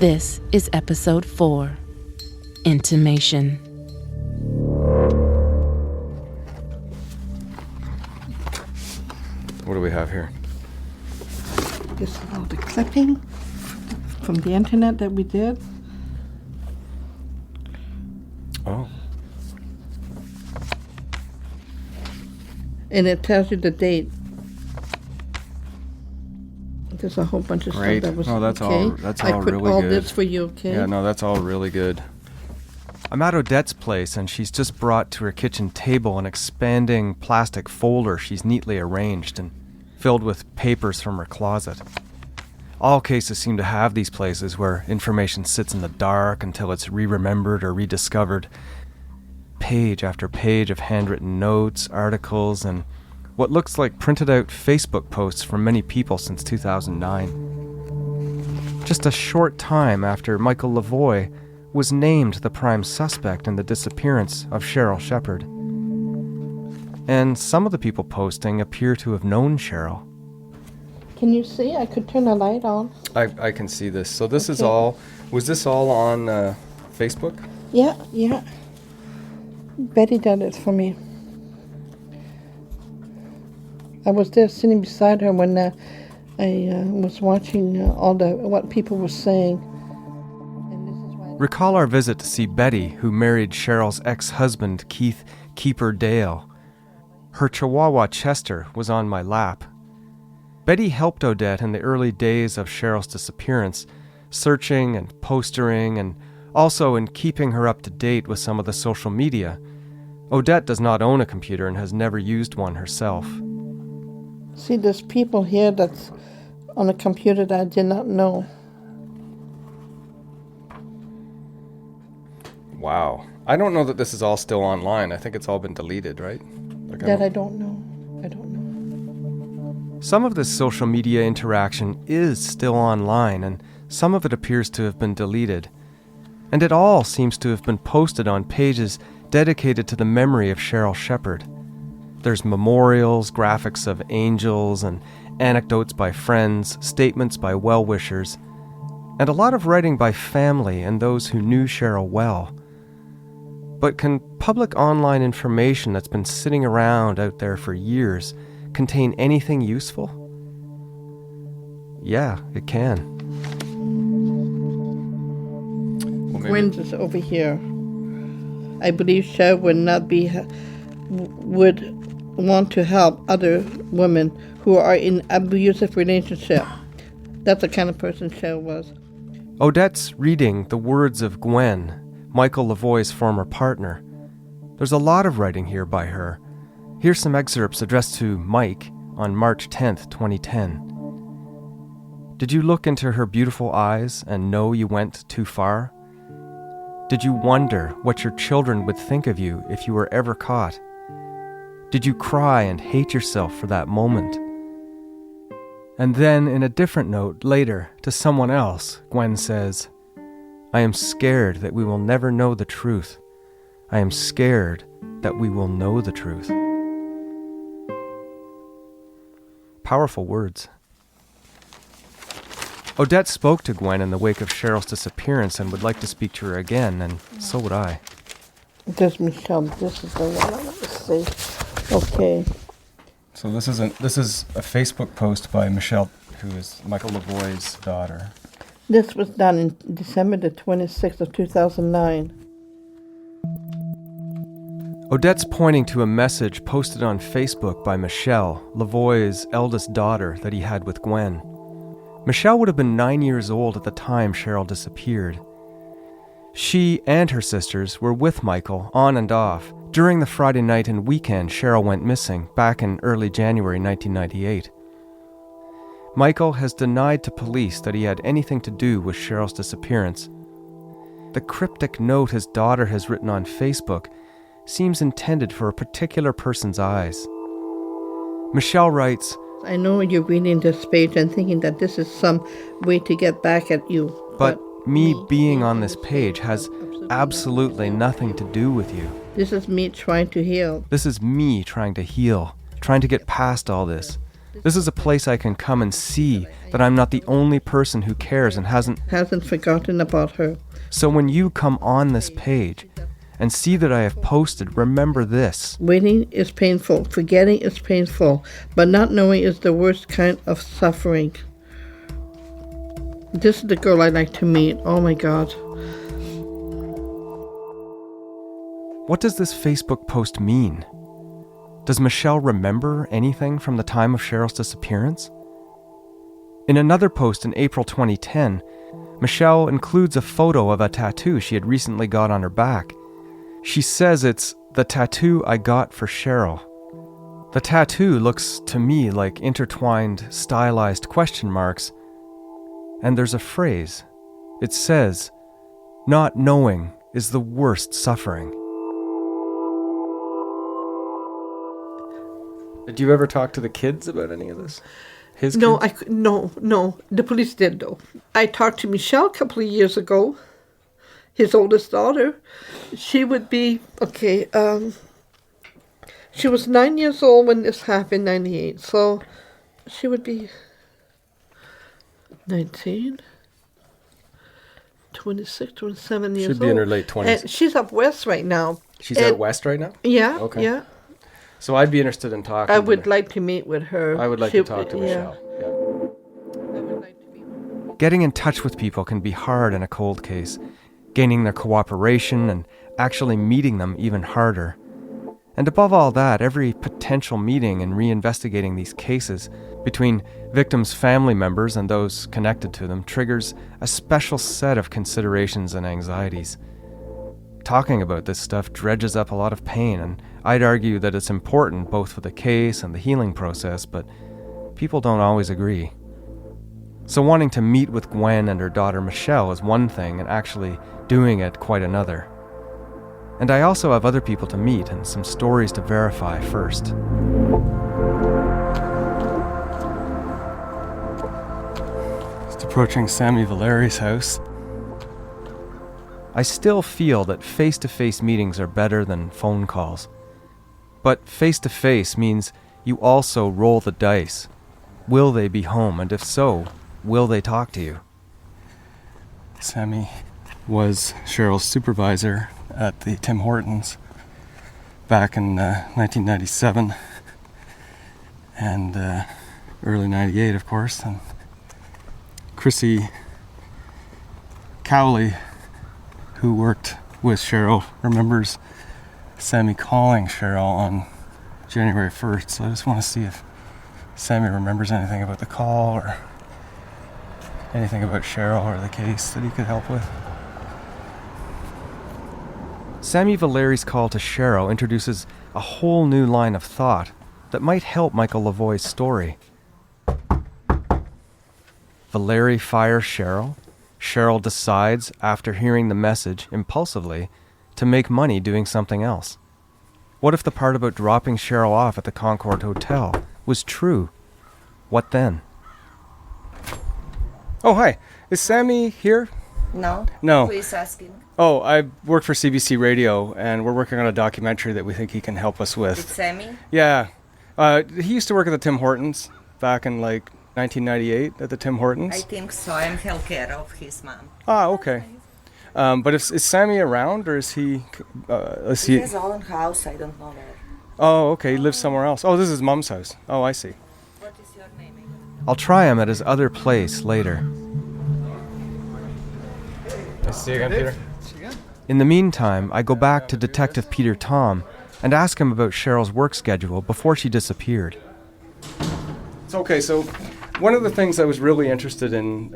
This is episode 4, Intimation. What do we have here? This is all the clipping from the internet that we did. Oh. And it tells you the date. There's a whole bunch of Great. stuff that was No, that's okay. all really good. I put all this for you, okay? Yeah, no, that's all really good. I'm at Odette's place, and she's just brought to her kitchen table an expanding plastic folder she's neatly arranged and filled with papers from her closet. All cases seem to have these places where information sits in the dark until it's re-remembered or rediscovered. Page after page of handwritten notes, articles, and what looks like printed out Facebook posts from many people since 2009. Just a short time after Michael Lavoie was named the prime suspect in the disappearance of Cheryl Shepard. And some of the people posting appear to have known Cheryl. Can you see? I could turn the light on. I can see this. So this is all, was this all on Facebook? Yeah. Betty did it for me. I was there sitting beside her when I was watching what people were saying. And this is why Recall our visit to see Betty, who married Cheryl's ex-husband, Keith Keeper Dale. Her Chihuahua Chester was on my lap. Betty helped Odette in the early days of Cheryl's disappearance, searching and postering, and also in keeping her up to date with some of the social media. Odette does not own a computer and has never used one herself. See, there's people here that's on a computer that I did not know. Wow. I don't know that this is all still online. I think it's all been deleted, right? I don't know. Some of this social media interaction is still online, and some of it appears to have been deleted. And it all seems to have been posted on pages dedicated to the memory of Cheryl Shepard. There's memorials, graphics of angels, and anecdotes by friends, statements by well-wishers, and a lot of writing by family and those who knew Cheryl well. But can public online information that's been sitting around out there for years contain anything useful? Yeah, it can. Gwen's is over here. I believe Cheryl would want to help other women who are in abusive relationship. That's the kind of person Cheryl was. Odette's reading the words of Gwen, Michael Lavoie's former partner. There's a lot of writing here by her. Here's some excerpts addressed to Mike on March 10th, 2010. Did you look into her beautiful eyes and know you went too far? Did you wonder what your children would think of you if you were ever caught? Did you cry and hate yourself for that moment? And then, in a different note later to someone else, Gwen says, I am scared that we will never know the truth. I am scared that we will know the truth. Powerful words. Odette spoke to Gwen in the wake of Cheryl's disappearance and would like to speak to her again, and so would I. There's Michelle. This is the one I want to say. Okay. So this is a Facebook post by Michelle, who is Michael Lavoie's daughter. This was done in December the 26th of 2009. Odette's pointing to a message posted on Facebook by Michelle, Lavoie's eldest daughter, that he had with Gwen. Michelle would have been 9 years old at the time Cheryl disappeared. She and her sisters were with Michael on and off during the Friday night and weekend Cheryl went missing back in early January 1998. Michael has denied to police that he had anything to do with Cheryl's disappearance. The cryptic note his daughter has written on Facebook seems intended for a particular person's eyes. Michelle writes, I know you're reading this page and thinking that this is some way to get back at you. But me being on this page has absolutely nothing to do with you. This is me trying to heal. This is me trying to heal, trying to get past all this. This is a place I can come and see that I'm not the only person who cares and hasn't forgotten about her. So when you come on this page and see that I have posted, remember this. Waiting is painful, forgetting is painful, but not knowing is the worst kind of suffering. This is the girl I'd like to meet. Oh my God. What does this Facebook post mean? Does Michelle remember anything from the time of Cheryl's disappearance? In another post in April 2010, Michelle includes a photo of a tattoo she had recently got on her back. She says it's the tattoo I got for Cheryl. The tattoo looks to me like intertwined, stylized question marks, and there's a phrase. It says, "Not knowing is the worst suffering." Did you ever talk to the kids about any of this? His No, kids? no. The police did though. I talked to Michelle a couple of years ago, his oldest daughter. She would be she was 9 years old when this happened, 98. So she would be 19, 26, 27 years old. Should be in her late 20s. And she's up west right now. She's out west right now? Yeah, Okay. yeah. So I'd be interested in talking I to would her. like to meet with her. I would like to talk to Michelle. Yeah. I would like to meet with her. Getting in touch with people can be hard in a cold case. Gaining their cooperation and actually meeting them even harder. And above all that, every potential meeting and reinvestigating these cases between victims' family members and those connected to them triggers a special set of considerations and anxieties. Talking about this stuff dredges up a lot of pain, and I'd argue that it's important both for the case and the healing process, but people don't always agree. So wanting to meet with Gwen and her daughter Michelle is one thing, and actually doing it quite another. And I also have other people to meet and some stories to verify first. Just approaching Sammy Valeri's house. I still feel that face-to-face meetings are better than phone calls. But face-to-face means you also roll the dice. Will they be home? And if so, will they talk to you? Sammy was Cheryl's supervisor at the Tim Hortons back in 1997 and early 98, of course. And Chrissy Cowley, who worked with Cheryl, remembers Sammy calling Cheryl on January 1st. So I just want to see if Sammy remembers anything about the call or anything about Cheryl or the case that he could help with. Sammy Valeri's call to Cheryl introduces a whole new line of thought that might help Michael Lavoie's story. Valeri fires Cheryl. Cheryl decides, after hearing the message impulsively, to make money doing something else. What if the part about dropping Cheryl off at the Concord Hotel was true? What then? Oh, hi. Is Sammy here? No. No. Who is asking? Oh, I work for CBC Radio, and we're working on a documentary that we think he can help us with. It's Sammy? Yeah. He used to work at the Tim Hortons back in, 1998 at the Tim Hortons. I think so. I'm healthcare of his mom. Ah, okay. But is Sammy around, or is he... He has his own house. I don't know where. Oh, okay. He lives somewhere else. Oh, this is his mom's house. Oh, I see. What is your name? I'll try him at his other place later. Nice to see you again, Peter. In the meantime, I go back to Detective Peter Tom and ask him about Cheryl's work schedule before she disappeared. It's okay, so one of the things I was really interested in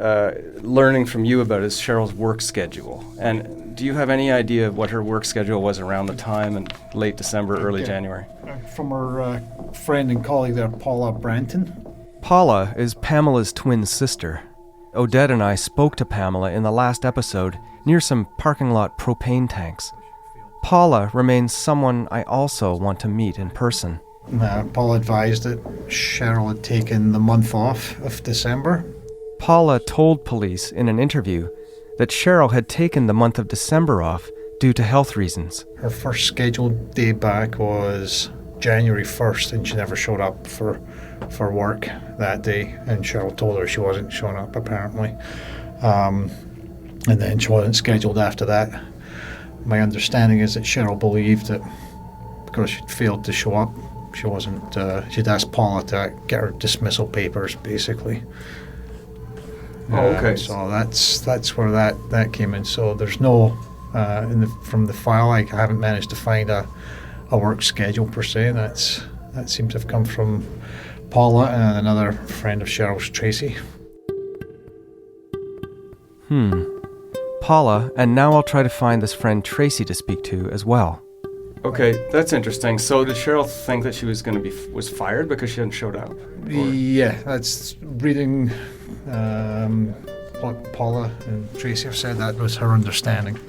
learning from you about is Cheryl's work schedule. And do you have any idea of what her work schedule was around the time in late December, early January? From her friend and colleague there, Paula Branton. Paula is Pamela's twin sister. Odette and I spoke to Pamela in the last episode near some parking lot propane tanks. Paula remains someone I also want to meet in person. Paula advised that Cheryl had taken the month off of December. Paula told police in an interview that Cheryl had taken the month of December off due to health reasons. Her first scheduled day back was January 1st, and she never showed up for for work that day, and Cheryl told her she wasn't showing up, apparently. And then she wasn't scheduled after that. My understanding is that Cheryl believed that because she'd failed to show up, she wasn't. She'd asked Paula to get her dismissal papers, basically. Oh, okay. So that's where that came in. So there's no from the file. I haven't managed to find a work schedule per se. That seems to have come from Paula and another friend of Cheryl's, Tracy. Paula, and now I'll try to find this friend Tracy to speak to as well. Okay, that's interesting. So did Cheryl think that she was going to was fired because she hadn't showed up? Or? Yeah, that's reading what Paula and Tracy have said. That was her understanding.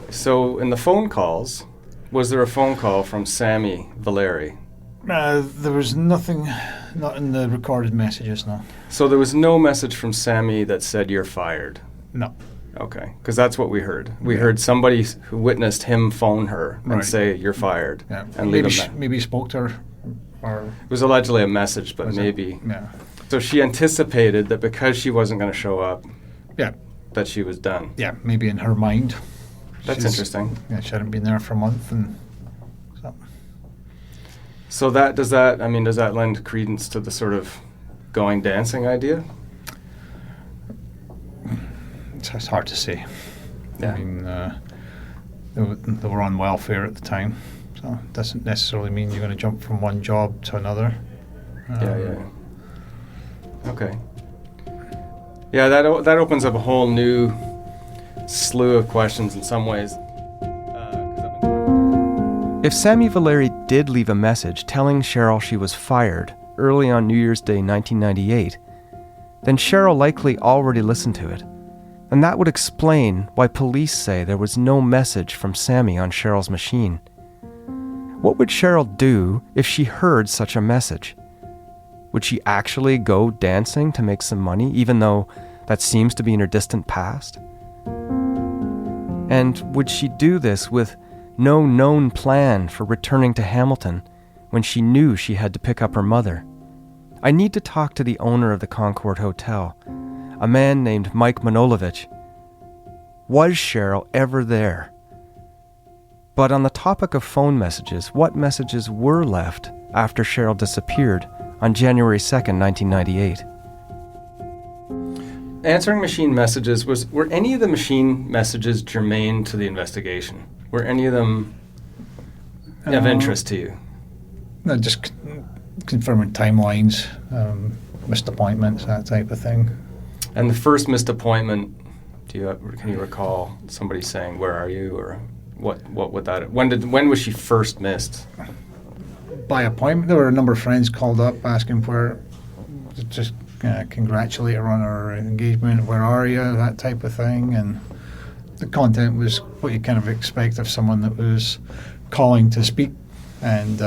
So in the phone calls, was there a phone call from Sammy Valeri? There was nothing, not in the recorded messages, no. So there was no message from Sammy that said you're fired? No. Okay, because that's what we heard. We heard somebody who witnessed him phone her and Right. say you're fired. Yeah. And maybe leave him. maybe spoke to her, or It was allegedly a message, but was it? maybe. Yeah. So she anticipated that because she wasn't going to show up, Yeah. that she was done. Yeah. Maybe in her mind. That's interesting. Yeah, she hadn't been there for a month, and so. So does that lend credence to the sort of going dancing idea? It's hard to say. Yeah. I mean, they were on welfare at the time, so it doesn't necessarily mean you're going to jump from one job to another. Yeah. Okay. Yeah, that opens up a whole new slew of questions in some ways. If Sammy Valeri did leave a message telling Cheryl she was fired early on New Year's Day 1998, then Cheryl likely already listened to it. And that would explain why police say there was no message from Sammy on Cheryl's machine. What would Cheryl do if she heard such a message? Would she actually go dancing to make some money, even though that seems to be in her distant past? And would she do this with no known plan for returning to Hamilton when she knew she had to pick up her mother? I need to talk to the owner of the Concord Hotel, a man named Mike Manolovich. Was Cheryl ever there? But on the topic of phone messages, what messages were left after Cheryl disappeared on January 2nd, 1998? Answering machine messages, were any of the machine messages germane to the investigation? Were any of them of interest to you? No, just confirming timelines, missed appointments, that type of thing. And the first missed appointment, can you recall somebody saying, "Where are you?" or what would that? When was she first missed? By appointment, there were a number of friends called up asking where, just congratulate her on her engagement. Where are you? That type of thing, and the content was what you kind of expect of someone that was calling to speak, and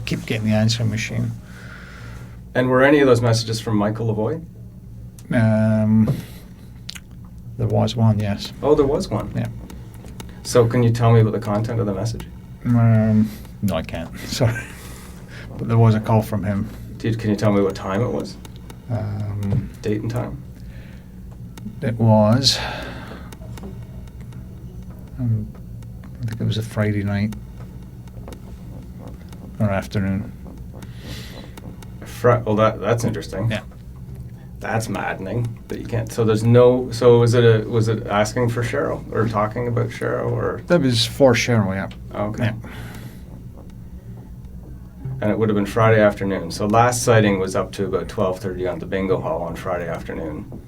keep getting the answering machine. And were any of those messages from Michael Lavoie? There was one, yes. Oh, there was one. Yeah. So can you tell me about the content of the message? No, I can't. Sorry, but there was a call from him. Can you tell me what time it was? Date and time? It was. I think it was a Friday night or afternoon. Well, that's interesting. Yeah. That's maddening that you can't. So there's no. So was it asking for Cheryl or talking about Cheryl or? That was for Cheryl, yeah. Okay. Yeah. And it would have been Friday afternoon. So last sighting was up to about 12:30 on the bingo hall on Friday afternoon,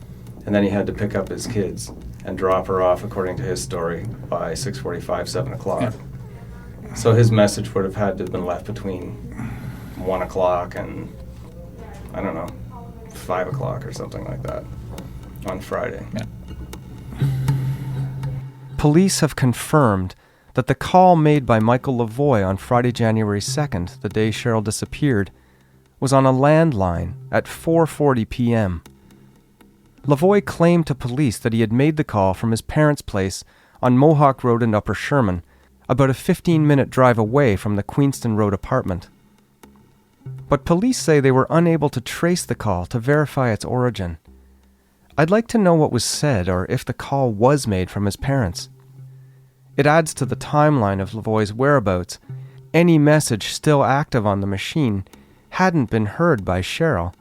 and then he had to pick up his kids and drop her off, according to his story, by 6:45, 7 o'clock. Yeah. So his message would have had to have been left between 1 o'clock and, I don't know, 5 o'clock or something like that on Friday. Yeah. Police have confirmed that the call made by Michael Lavoie on Friday, January 2nd, the day Cheryl disappeared, was on a landline at 4:40 p.m. Lavoie claimed to police that he had made the call from his parents' place on Mohawk Road in Upper Sherman, about a 15-minute drive away from the Queenston Road apartment. But police say they were unable to trace the call to verify its origin. I'd like to know what was said or if the call was made from his parents. It adds to the timeline of Lavoie's whereabouts. Any message still active on the machine hadn't been heard by Cheryl,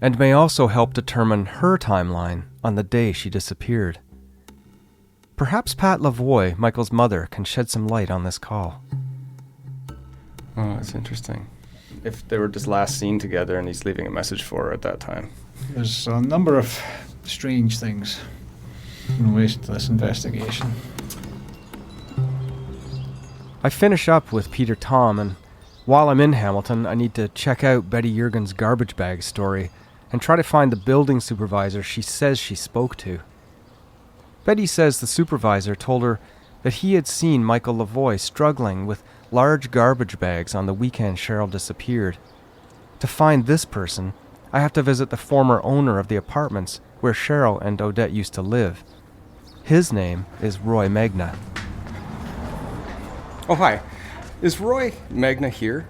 and may also help determine her timeline on the day she disappeared. Perhaps Pat Lavoie, Michael's mother, can shed some light on this call. Oh, that's interesting. If they were just last seen together and he's leaving a message for her at that time. There's a number of strange things in relation to this investigation. I finish up with Peter Tom, and while I'm in Hamilton, I need to check out Betty Jurgen's garbage bag story and try to find the building supervisor she says she spoke to. Betty says the supervisor told her that he had seen Michael Lavoie struggling with large garbage bags on the weekend Cheryl disappeared. To find this person, I have to visit the former owner of the apartments where Cheryl and Odette used to live. His name is Roy Magna. Oh, hi. Is Roy Magna here?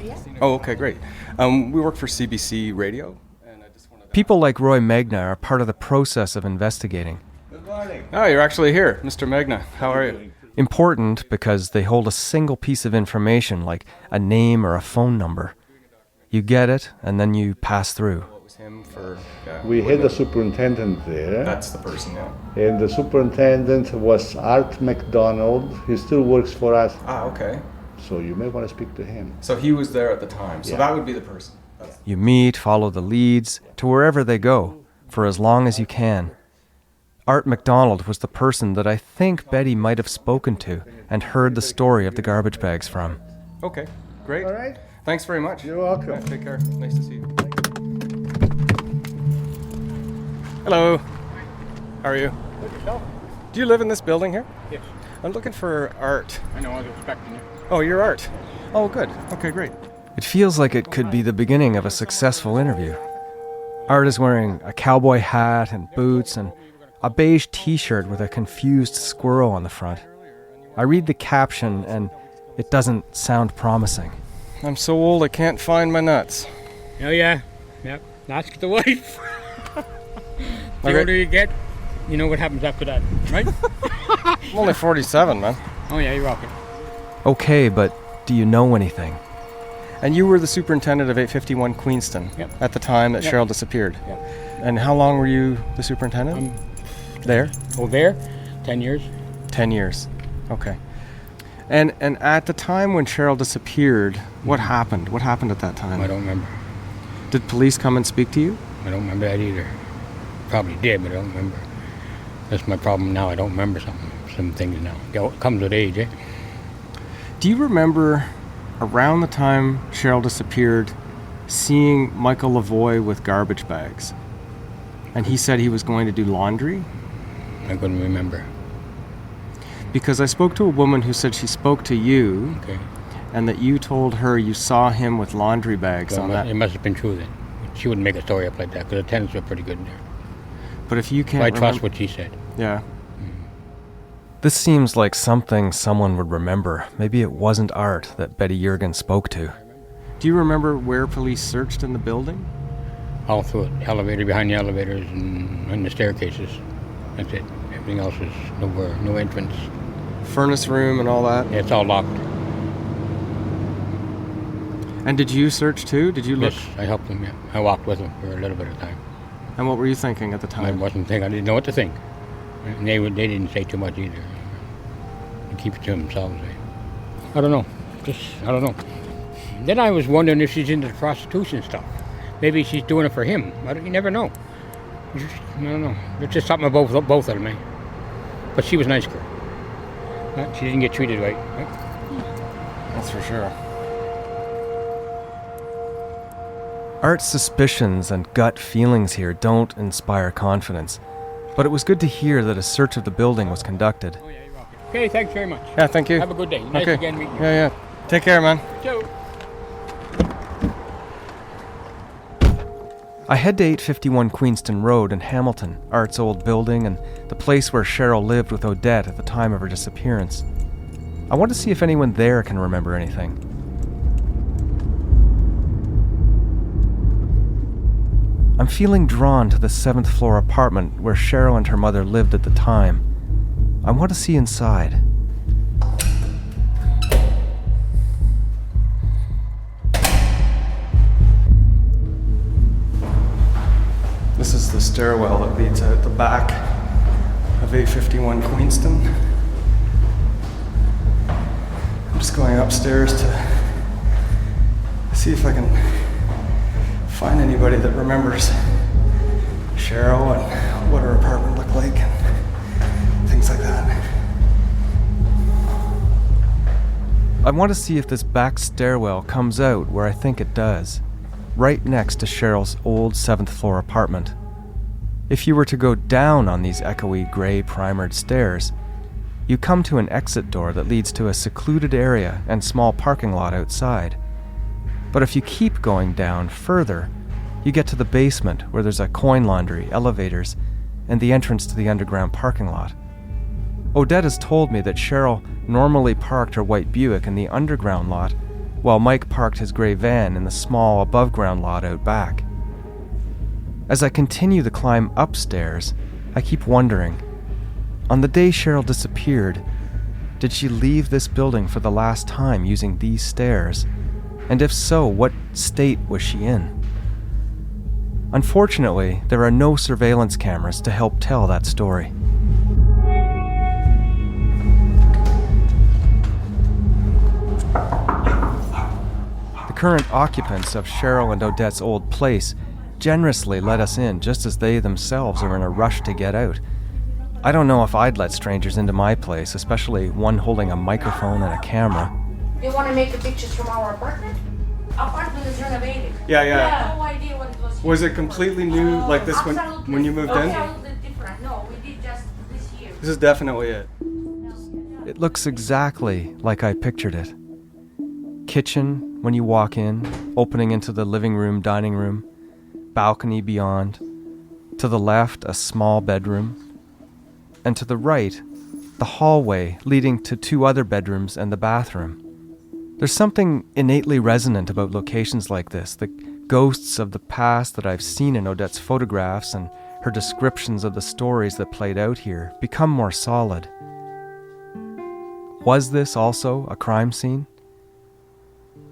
Yeah. Oh, okay, great. We work for CBC Radio. People like Roy Magna are part of the process of investigating. Good morning. Oh, you're actually here, Mr. Magna. How are you? Important because they hold a single piece of information like a name or a phone number. You get it, and then you pass through. What was him for? We had a superintendent there. That's the person, yeah. And the superintendent was Art McDonald. He still works for us. Ah, okay. So you may want to speak to him. So he was there at the time. So Yeah. that would be the person. You meet, follow the leads, to wherever they go, for as long as you can. Art McDonald was the person that I think Betty might have spoken to and heard the story of the garbage bags from. Okay, great. All right. Thanks very much. You're welcome. Yeah, take care. Nice to see you. Hello. How are you? Do you live in this building here? Yes. I'm looking for Art. I know, I was expecting you. Oh, you're Art. Oh, good. Okay, great. It feels like it could be the beginning of a successful interview. Art is wearing a cowboy hat and boots and a beige t-shirt with a confused squirrel on the front. I read the caption and it doesn't sound promising. I'm so old I can't find my nuts. Oh, yeah. Yep. Ask the wife. The Okay. older you get, you know what happens after that, right? I'm only 47, man. Oh, yeah, you're welcome. Okay, but do you know anything? And you were the superintendent of 851 Queenston Yep. at the time that Yep. Cheryl disappeared. Yep. And how long were you the superintendent? There? Oh, there? 10 years? 10 years. Okay. And at the time when Cheryl disappeared, what happened? What happened at that time? I don't remember. Did police come and speak to you? I don't remember that either. Probably did, but I don't remember. That's my problem now. I don't remember some things now. It comes with age, eh? Do you remember around the time Cheryl disappeared seeing Michael Lavoie with garbage bags? And he said he was going to do laundry? I couldn't remember. Because I spoke to a woman who said she spoke to you Okay. and that you told her you saw him with laundry bags So on it that. must have been true then. She wouldn't make a story up like that because the tenants were pretty good in there. But if you can't I trust remember- what she said. Yeah. This seems like something someone would remember. Maybe it wasn't Art that Betty Jurgen spoke to. Do you remember where police searched in the building? All through it. Elevator, behind the elevators, and the staircases. That's it. Everything else is nowhere, no entrance. Furnace room and all that? Yeah, it's all locked. And did you search too? Did you look? Yes, I helped them, yeah. I walked with them for a little bit of time. And what were you thinking at the I time? wasn't thinking, I didn't know what to think. And they didn't say too much either. They keep it to themselves. I don't know. I don't know. Then I was wondering if she's into the prostitution stuff. Maybe she's doing it for him. You never know. I don't know. It's just something about both of them, eh? But she was a nice girl. She didn't get treated right. That's for sure. Art's suspicions and gut feelings here don't inspire confidence. But it was good to hear that a search of the building was conducted. Oh, yeah, you're welcome. Okay, thanks very much. Yeah, thank you. Have a good day. Nice Okay. again meeting you. Yeah. Take care, man. Ciao. I head to 851 Queenston Road in Hamilton, Art's old building and the place where Cheryl lived with Odette at the time of her disappearance. I want to see if anyone there can remember anything. I'm feeling drawn to the 7th floor apartment where Cheryl and her mother lived at the time. I want to see inside. This is the stairwell that leads out the back of 851 Queenston. I'm just going upstairs to see if I can find anybody that remembers Cheryl and what her apartment looked like and things like that. I want to see if this back stairwell comes out where I think it does, right next to Cheryl's old 7th floor apartment. If you were to go down on these echoey gray primered stairs, you come to an exit door that leads to a secluded area and small parking lot outside. But if you keep going down further, you get to the basement where there's a coin laundry, elevators, and the entrance to the underground parking lot. Odette has told me that Cheryl normally parked her white Buick in the underground lot, while Mike parked his gray van in the small above-ground lot out back. As I continue the climb upstairs, I keep wondering, on the day Cheryl disappeared, did she leave this building for the last time using these stairs? And if so, what state was she in? Unfortunately, there are no surveillance cameras to help tell that story. The current occupants of Cheryl and Odette's old place generously let us in just as they themselves are in a rush to get out. I don't know if I'd let strangers into my place, especially one holding a microphone and a camera. You want to make the pictures from our apartment? Apartment is renovated. Yeah. No idea what it was. Was it completely new like this Absolutely. when you moved in? Absolutely different. No, we did just this year. This is definitely it. It looks exactly like I pictured it. Kitchen when you walk in, opening into the living room, dining room, balcony beyond. To the left, a small bedroom. And to the right, the hallway leading to 2 other bedrooms and the bathroom. There's something innately resonant about locations like this, the ghosts of the past that I've seen in Odette's photographs and her descriptions of the stories that played out here become more solid. Was this also a crime scene?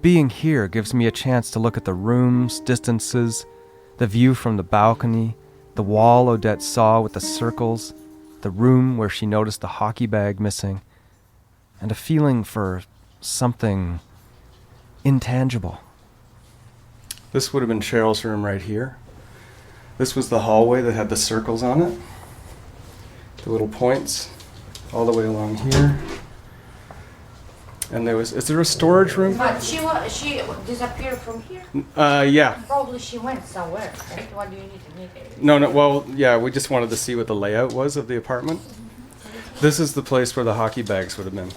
Being here gives me a chance to look at the rooms, distances, the view from the balcony, the wall Odette saw with the circles, the room where she noticed the hockey bag missing, and a feeling for something intangible. This would have been Cheryl's room right here. This was the hallway that had the circles on it, the little points all the way along here. And is there a storage room? But she disappeared from here? Yeah. Probably she went somewhere, right? What do you need to make it? No, well, yeah, we just wanted to see what the layout was of the apartment. This is the place where the hockey bags would have been.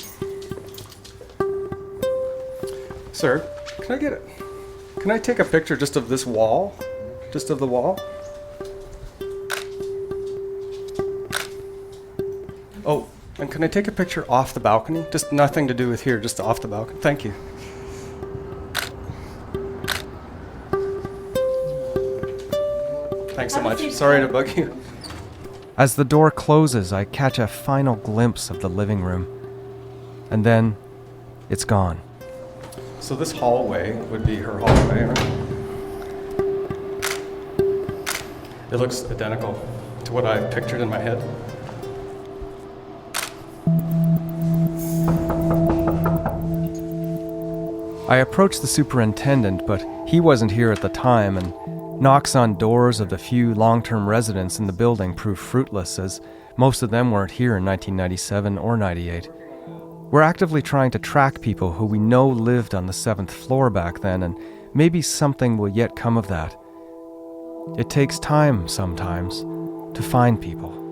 Sir, can I take a picture just of this wall? Just of the wall? Oh, and can I take a picture off the balcony? Just nothing to do with here, just off the balcony. Thank you. Thanks so much. Sorry to bug you. As the door closes, I catch a final glimpse of the living room. And then it's gone. So this hallway would be her hallway, right? It looks identical to what I pictured in my head. I approach the superintendent, but he wasn't here at the time, and knocks on doors of the few long-term residents in the building prove fruitless, as most of them weren't here in 1997 or 98. We're actively trying to track people who we know lived on the 7th floor back then, and maybe something will yet come of that. It takes time sometimes to find people.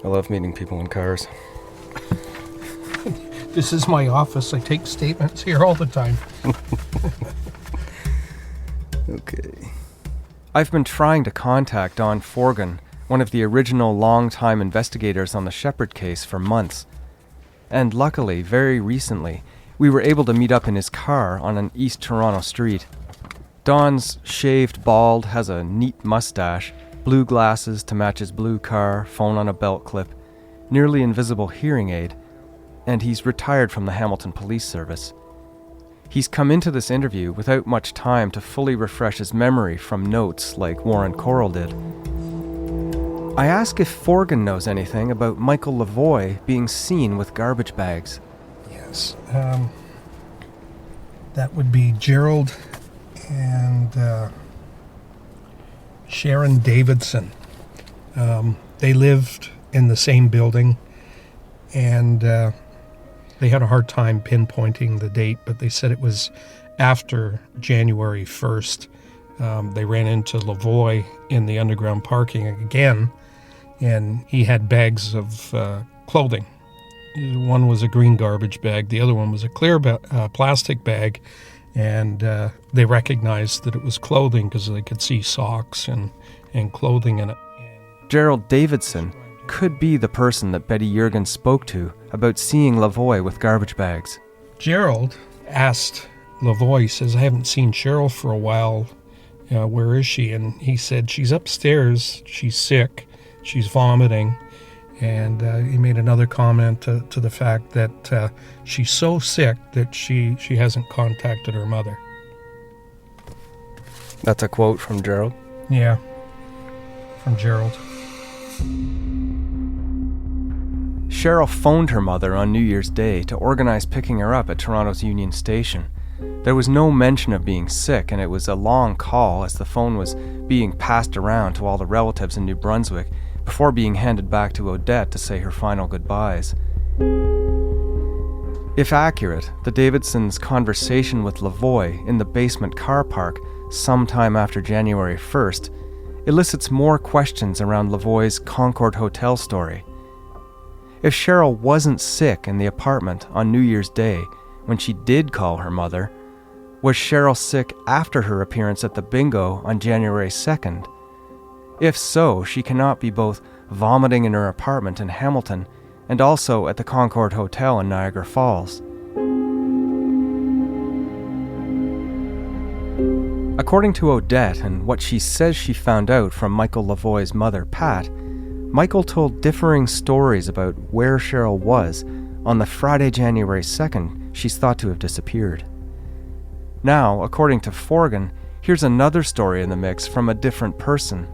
I love meeting people in cars. This is my office. I take statements here all the time. Okay. I've been trying to contact Don Forgan, one of the original long-time investigators on the Shepherd case, for months. And luckily, very recently, we were able to meet up in his car on an East Toronto street. Don's shaved bald, has a neat mustache, blue glasses to match his blue car, phone on a belt clip, nearly invisible hearing aid, and he's retired from the Hamilton Police Service. He's come into this interview without much time to fully refresh his memory from notes like Warren Coral did. I ask if Forgan knows anything about Michael Lavoie being seen with garbage bags. Yes. That would be Gerald and Sharon Davidson. They lived in the same building, and they had a hard time pinpointing the date, but they said it was after January 1st. They ran into Lavoie in the underground parking again, and he had bags of clothing. One was a green garbage bag, the other one was a clear plastic bag, and they recognized that it was clothing because they could see socks and clothing in it. Gerald Davidson could be the person that Betty Jurgens spoke to about seeing Lavoie with garbage bags. Gerald asked Lavoie, he says, I haven't seen Cheryl for a while. Where is she? And he said, she's upstairs, she's sick, she's vomiting. And he made another comment to the fact that she's so sick that she hasn't contacted her mother. That's a quote from Gerald? Yeah, from Gerald. Cheryl phoned her mother on New Year's Day to organize picking her up at Toronto's Union Station. There was no mention of being sick, and it was a long call as the phone was being passed around to all the relatives in New Brunswick before being handed back to Odette to say her final goodbyes. If accurate, the Davidsons' conversation with Lavoie in the basement car park sometime after January 1st elicits more questions around Lavoie's Concord Hotel story. If Cheryl wasn't sick in the apartment on New Year's Day when she did call her mother, was Cheryl sick after her appearance at the bingo on January 2nd? If so, she cannot be both vomiting in her apartment in Hamilton and also at the Concord Hotel in Niagara Falls. According to Odette and what she says she found out from Michael Lavoie's mother, Pat, Michael told differing stories about where Cheryl was on the Friday, January 2nd she's thought to have disappeared. Now, according to Forgan, here's another story in the mix from a different person.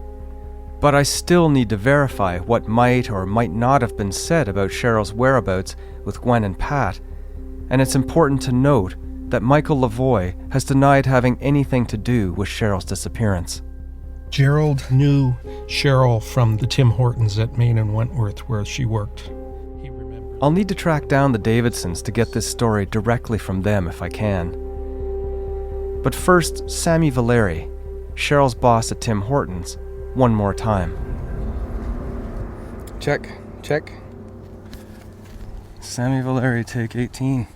But I still need to verify what might or might not have been said about Cheryl's whereabouts with Gwen and Pat, and it's important to note that Michael Lavoie has denied having anything to do with Cheryl's disappearance. Gerald knew Cheryl from the Tim Hortons at Main and Wentworth where she worked. He remembered. I'll need to track down the Davidsons to get this story directly from them if I can. But first, Sammy Valeri, Cheryl's boss at Tim Hortons, one more time. Check. Sammy Valeri, take 18.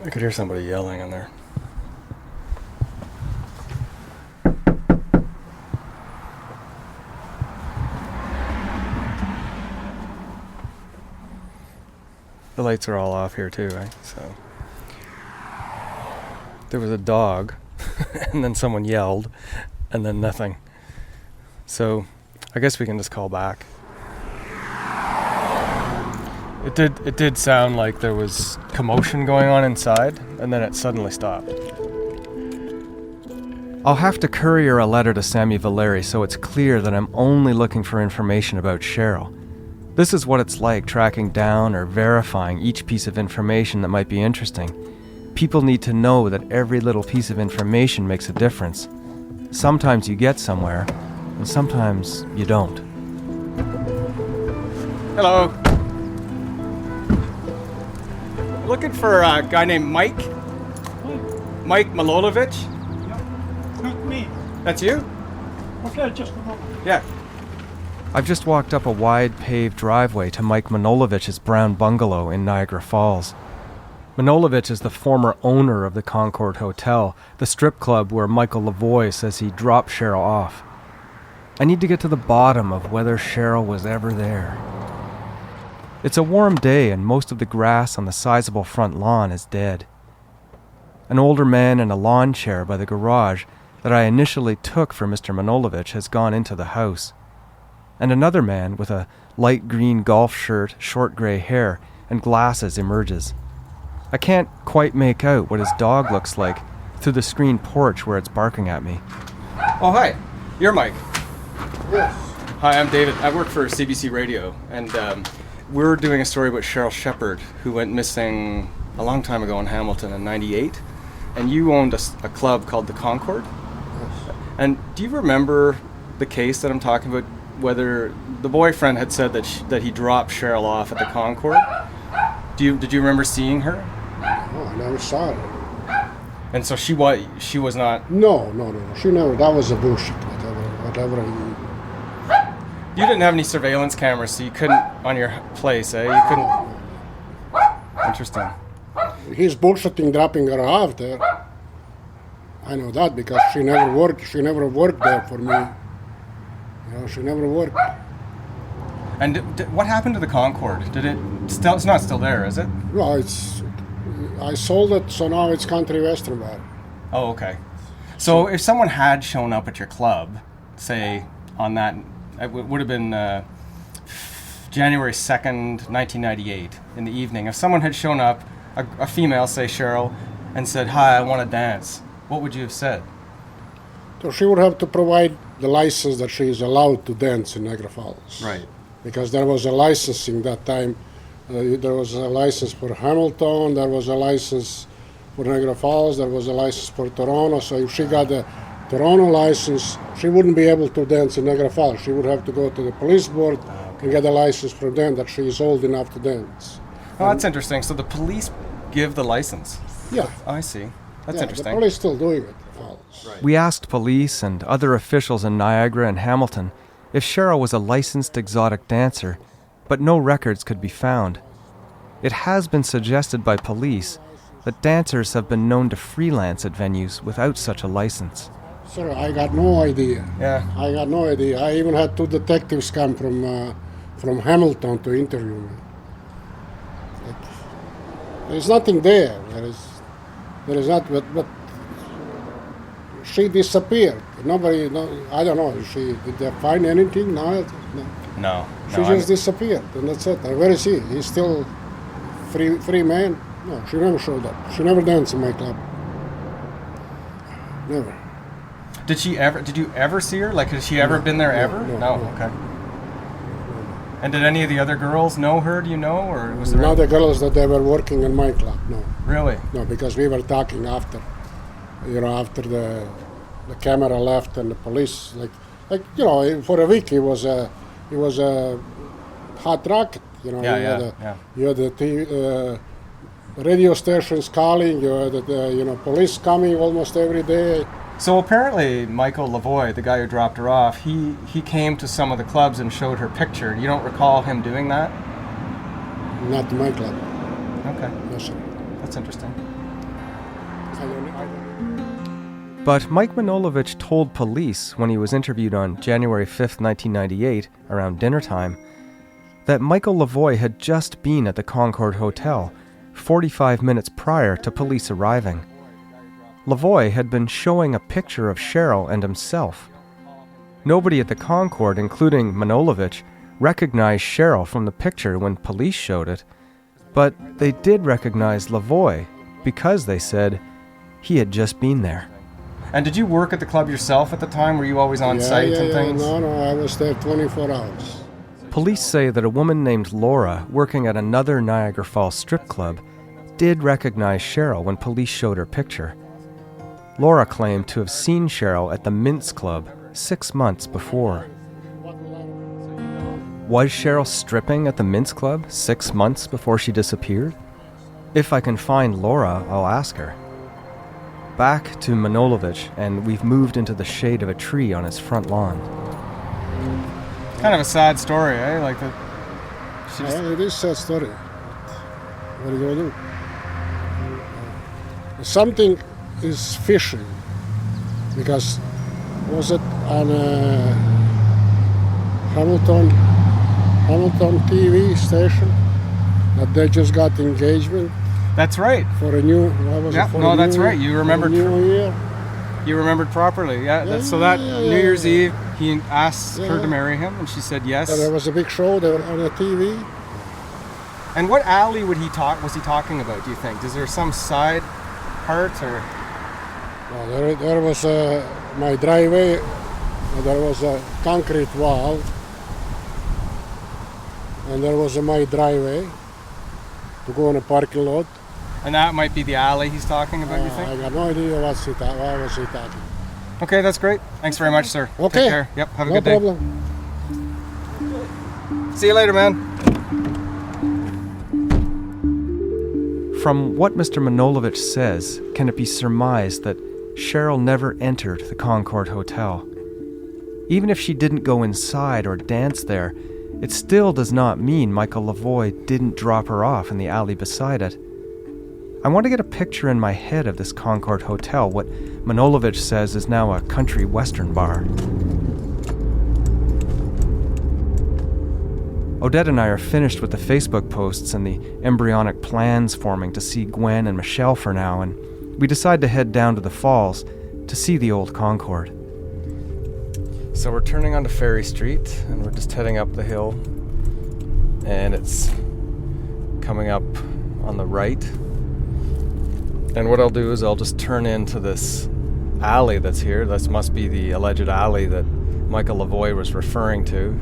I could hear somebody yelling in there. The lights are all off here too, right? So there was a dog, and then someone yelled, and then nothing. So I guess we can just call back. It did sound like there was commotion going on inside, and then it suddenly stopped. I'll have to courier a letter to Sammy Valeri so it's clear that I'm only looking for information about Cheryl. This is what it's like tracking down or verifying each piece of information that might be interesting. People need to know that every little piece of information makes a difference. Sometimes you get somewhere, and sometimes you don't. Hello. Looking for a guy named Mike. Mike Malolovich. Not me. That's you? Okay, just a moment. Yeah. I've just walked up a wide paved driveway to Mike Manolovich's brown bungalow in Niagara Falls. Manolovich is the former owner of the Concord Hotel, the strip club where Michael Lavoie says he dropped Cheryl off. I need to get to the bottom of whether Cheryl was ever there. It's a warm day and most of the grass on the sizable front lawn is dead. An older man in a lawn chair by the garage that I initially took for Mr. Manolovich has gone into the house. And another man with a light green golf shirt, short gray hair, and glasses emerges. I can't quite make out what his dog looks like through the screen porch where it's barking at me. Oh, hi. You're Mike. Yes. Hi, I'm David. I work for CBC Radio, and we're doing a story about Cheryl Shepard, who went missing a long time ago in Hamilton in '98. And you owned a club called the Concord? Yes. And do you remember the case that I'm talking about, whether the boyfriend had said that he dropped Cheryl off at the Concord? Did you remember seeing her? No, I never saw her. And so she was not... No. She never. That was a bullshit. Whatever. You didn't have any surveillance cameras, so you couldn't, on your place, eh? You couldn't... Interesting. He's bullshitting, dropping her off there. I know that because she never worked. She never worked there for me. You know, she never worked. And what happened to the Concord? It's not still there, is it? Well, I sold it, so now it's Country Western Bar. Oh, okay. So if someone had shown up at your club, say on that, it would have been January 2nd, 1998, in the evening. If someone had shown up, a female, say Cheryl, and said, "Hi, I want to dance," what would you have said? So she would have to provide the license that she is allowed to dance in Niagara Falls. Right. Because there was a licensing that time. There was a license for Hamilton, there was a license for Niagara Falls, there was a license for Toronto. So if she got the Toronto license, she wouldn't be able to dance in Niagara Falls. She would have to go to the police board and get a license from them that she is old enough to dance. Oh, that's interesting. So the police give the license? Yeah. Oh, I see. That's interesting. The police still doing it. Falls. Right. We asked police and other officials in Niagara and Hamilton if Cheryl was a licensed exotic dancer, but no records could be found. It has been suggested by police that dancers have been known to freelance at venues without such a license. Sir, I got no idea. Yeah. I got no idea. I even had two detectives come from Hamilton to interview me. There's nothing there. There is not. But she disappeared. Nobody. I don't know. Did they find anything? No. She just disappeared, and that's it. And where is he? He's still free man. No, she never showed up. She never danced in my club. Never. Did you ever see her? Like, has she ever been there ever? No. Okay. And did any of the other girls know her? Do you know, or was there? Not the girls that they were working in my club. No. Really? No, because we were talking after. After the camera left and the police, for a week he was a hot rocket. You had the radio stations calling. You had the police coming almost every day. So apparently Michael Lavoie, the guy who dropped her off, he came to some of the clubs and showed her picture. You don't recall him doing that? Not my club. Okay. No, sir. That's interesting. But Mike Manolovich told police when he was interviewed on January 5th, 1998, around dinner time, that Michael Lavoie had just been at the Concord Hotel 45 minutes prior to police arriving. Lavoie had been showing a picture of Cheryl and himself. Nobody at the Concord, including Manolovich, recognized Cheryl from the picture when police showed it, but they did recognize Lavoie because they said he had just been there. And did you work at the club yourself at the time? Were you always on site and things? No, I was there 24 hours. Police say that a woman named Laura, working at another Niagara Falls strip club, did recognize Cheryl when police showed her picture. Laura claimed to have seen Cheryl at the Mintz Club 6 months before. Was Cheryl stripping at the Mintz Club 6 months before she disappeared? If I can find Laura, I'll ask her. Back to Manolovich, and we've moved into the shade of a tree on his front lawn. Kind of a sad story, eh? Like that. She just, It is a sad story. What are you gonna do? Something is fishing because was it on Hamilton TV station that they just got engagement that's right. for a new. What was Yeah, it? For no, a that's new- right. You for a remembered. New Year. You remembered properly. Yeah. So Yeah, that yeah, New yeah, Year's yeah. Eve, he asked her Yeah. to marry him, and she said yes. So there was a big show there on the TV. And what alley was he talking about? Do you think? Is there some side part or? Well, there was my driveway. There was a concrete wall, and there was my driveway to go in a parking lot. And that might be the alley he's talking about. You I think? got no idea what was he talking. Okay, that's great. Thanks very much, sir. Okay. Take care. Yep. Have a No good day. problem. See you later, man. From what Mr. Manolovich says, can it be surmised that Cheryl never entered the Concord Hotel? Even if she didn't go inside or dance there, it still does not mean Michael Lavoie didn't drop her off in the alley beside it. I want to get a picture in my head of this Concord Hotel, what Manolovich says is now a country western bar. Odette and I are finished with the Facebook posts and the embryonic plans forming to see Gwen and Michelle for now, and we decide to head down to the falls to see the old Concord. So we're turning onto Ferry Street, and we're just heading up the hill, and it's coming up on the right. And what I'll do is I'll just turn into this alley that's here. This must be the alleged alley that Michael Lavoie was referring to.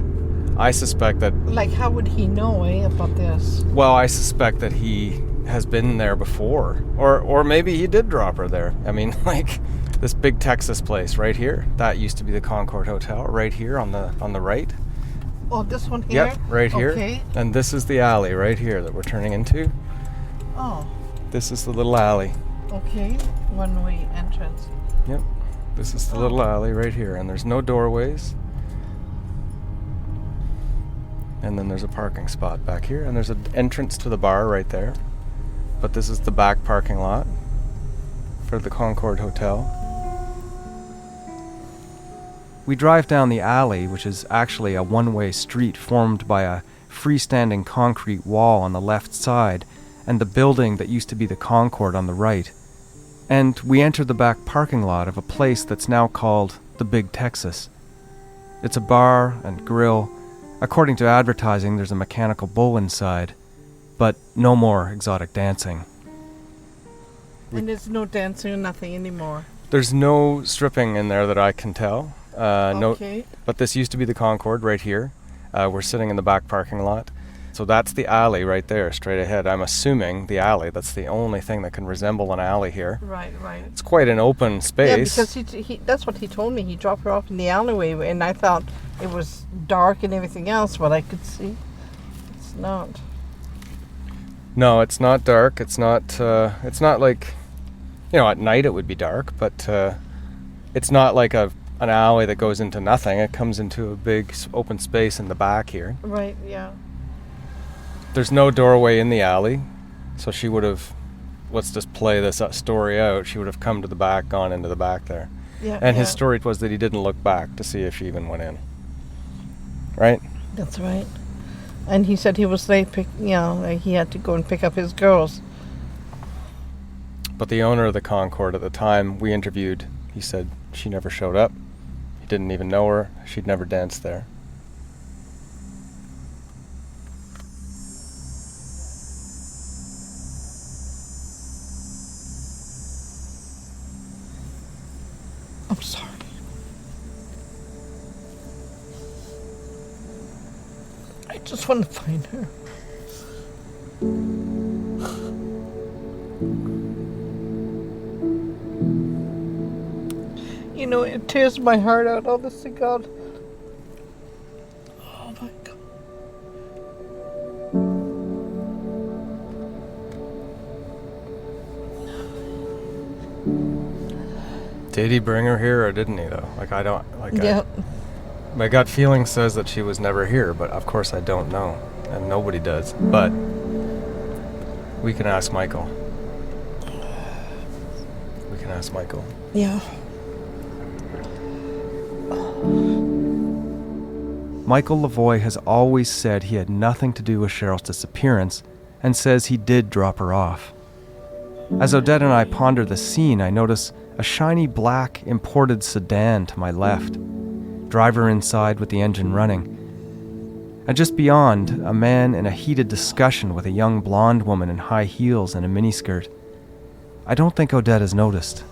I suspect that... Like, how would he know, about this? Well, I suspect that he has been there before. Or maybe he did drop her there. I mean, like, this big Texas place right here. That used to be the Concord Hotel, right here on the right. Oh, this one here? Yep, right here. Okay. And this is the alley right here that we're turning into. Oh, This is the little alley. okay. One-way entrance. Yep. This is the little alley right here, and there's no doorways. And then there's a parking spot back here, and there's an entrance to the bar right there. But this is the back parking lot for the Concord Hotel. We drive down the alley, which is actually a one-way street formed by a freestanding concrete wall on the left side and the building that used to be the Concord on the right. And we enter the back parking lot of a place that's now called the Big Texas. It's a bar and grill. According to advertising, there's a mechanical bull inside, but no more exotic dancing. And there's no dancing or nothing anymore. There's no stripping in there that I can tell. Okay. But this used to be the Concord right here. We're sitting in the back parking lot. So that's the alley right there, straight ahead. I'm assuming the alley, that's the only thing that can resemble an alley here. Right, right. It's quite an open space. Yeah, because he that's what he told me. He dropped her off in the alleyway, and I thought it was dark and everything else, but I could see it's not. No, it's not dark. It's not like, at night it would be dark, but it's not like an alley that goes into nothing. It comes into a big open space in the back here. Right, yeah. There's no doorway in the alley, so she would have, let's just play this story out, she would have come to the back, gone into the back there. Yeah. And his story was that he didn't look back to see if she even went in. Right? That's right. And he said he was late, like he had to go and pick up his girls. But the owner of the Concord at the time we interviewed, he said she never showed up. He didn't even know her. She'd never danced there. I'm sorry. I just want to find her. It tears my heart out, honest to God. Oh my God. Did he bring her here or didn't he though? Yeah. My gut feeling says that she was never here, but of course I don't know, and nobody does. But we can ask Michael. We can ask Michael. Yeah. Michael Lavoie has always said he had nothing to do with Cheryl's disappearance and says he did drop her off. As Odette and I ponder the scene, I notice a shiny black imported sedan to my left, driver inside with the engine running, and just beyond, a man in a heated discussion with a young blonde woman in high heels and a miniskirt. I don't think Odette has noticed.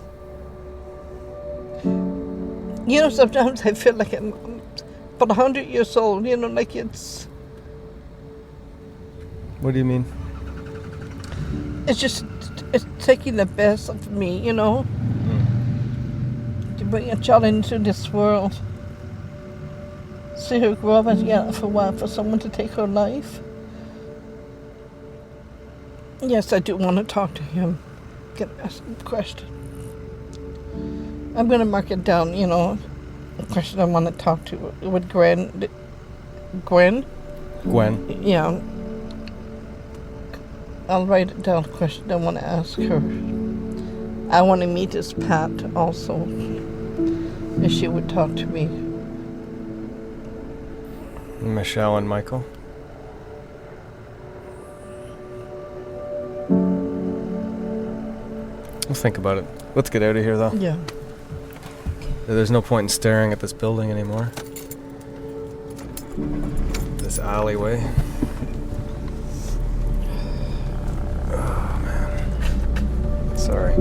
You know, sometimes I feel like I'm about 100 years old, you know, like it's What do you mean? it's taking the best of me, you know, to bring a child into this world. See her grow up, and yeah, for what? For someone to take her life? Yes, I do want to talk to him. Get ask him a question. I'm going to mark it down, you know, a question I want to talk to with Gwen. Gwen? Gwen. Yeah. I'll write it down, a question I want to ask her. I want to meet his Pat also, if she would talk to me. Michelle and Michael. We'll think about it. Let's get out of here, though. Yeah. There's no point in staring at this building anymore. This alleyway. Oh, man. Sorry.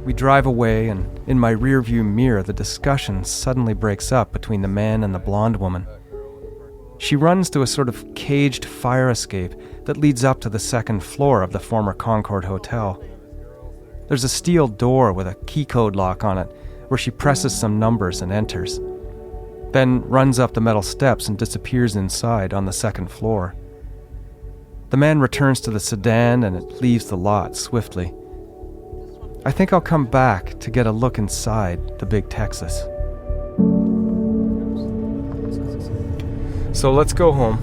We drive away, and in my rearview mirror, the discussion suddenly breaks up between the man and the blonde woman. She runs to a sort of caged fire escape that leads up to the second floor of the former Concord Hotel. There's a steel door with a key code lock on it, where she presses some numbers and enters, then runs up the metal steps and disappears inside on the second floor. The man returns to the sedan and it leaves the lot swiftly. I think I'll come back to get a look inside the big Texas. So let's go home.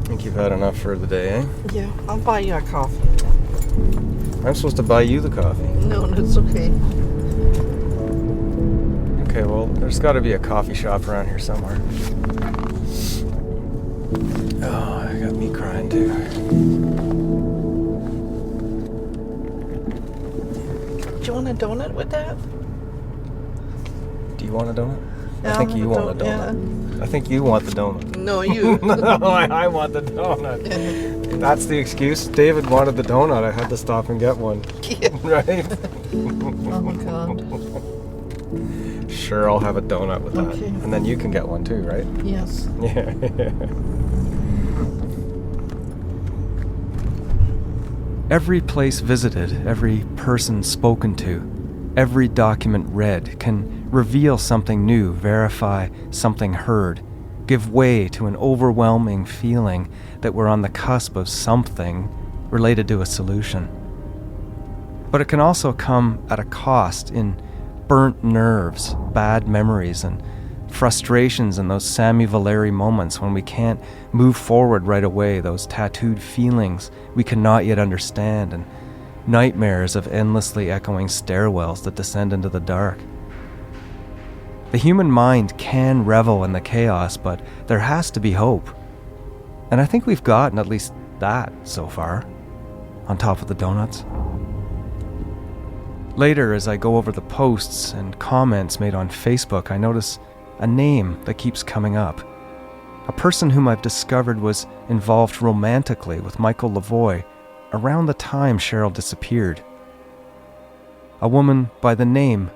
I think you've had enough for the day, eh? Yeah, I'll buy you a coffee. I'm supposed to buy you the coffee. No, that's okay. Okay, well, there's got to be a coffee shop around here somewhere. Oh, I got me crying too. Do you want a donut with that? Do you want a donut? Yeah, I think you want a donut. Yeah. I think you want the donut. No, you. No, I want the donut. That's the excuse. David wanted the donut. I had to stop and get one. Yeah. Right? Oh my God. Sure, I'll have a donut with that. Okay. And then you can get one too, right? Yes. Yeah. Every place visited, every person spoken to, every document read can reveal something new, verify something heard, give way to an overwhelming feeling that we're on the cusp of something related to a solution. But it can also come at a cost in burnt nerves, bad memories, and frustrations in those Sammy Valeri moments when we can't move forward right away, those tattooed feelings we cannot yet understand, and nightmares of endlessly echoing stairwells that descend into the dark. The human mind can revel in the chaos, but there has to be hope. And I think we've gotten at least that so far, on top of the donuts. Later, as I go over the posts and comments made on Facebook, I notice a name that keeps coming up. A person whom I've discovered was involved romantically with Michael Lavoie around the time Cheryl disappeared. A woman by the name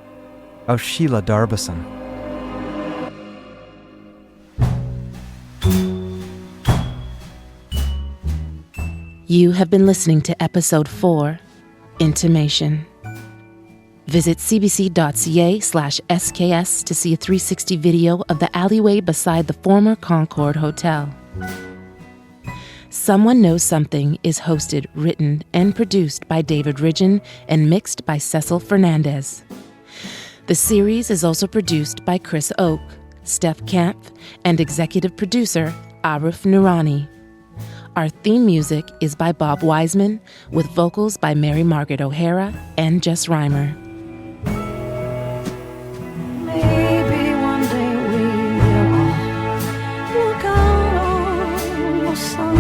of Sheila Darbison. You have been listening to Episode 4, Intimation. Visit cbc.ca/SKS to see a 360 video of the alleyway beside the former Concord Hotel. Someone Knows Something is hosted, written, and produced by David Ridgen and mixed by Cecil Fernandez. The series is also produced by Chris Oak, Steph Kampf, and executive producer Arif Noorani. Our theme music is by Bob Wiseman, with vocals by Mary Margaret O'Hara and Jess Reimer. Maybe one day we will all look out on the sun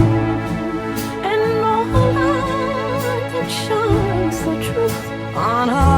and know a light that shines the truth on our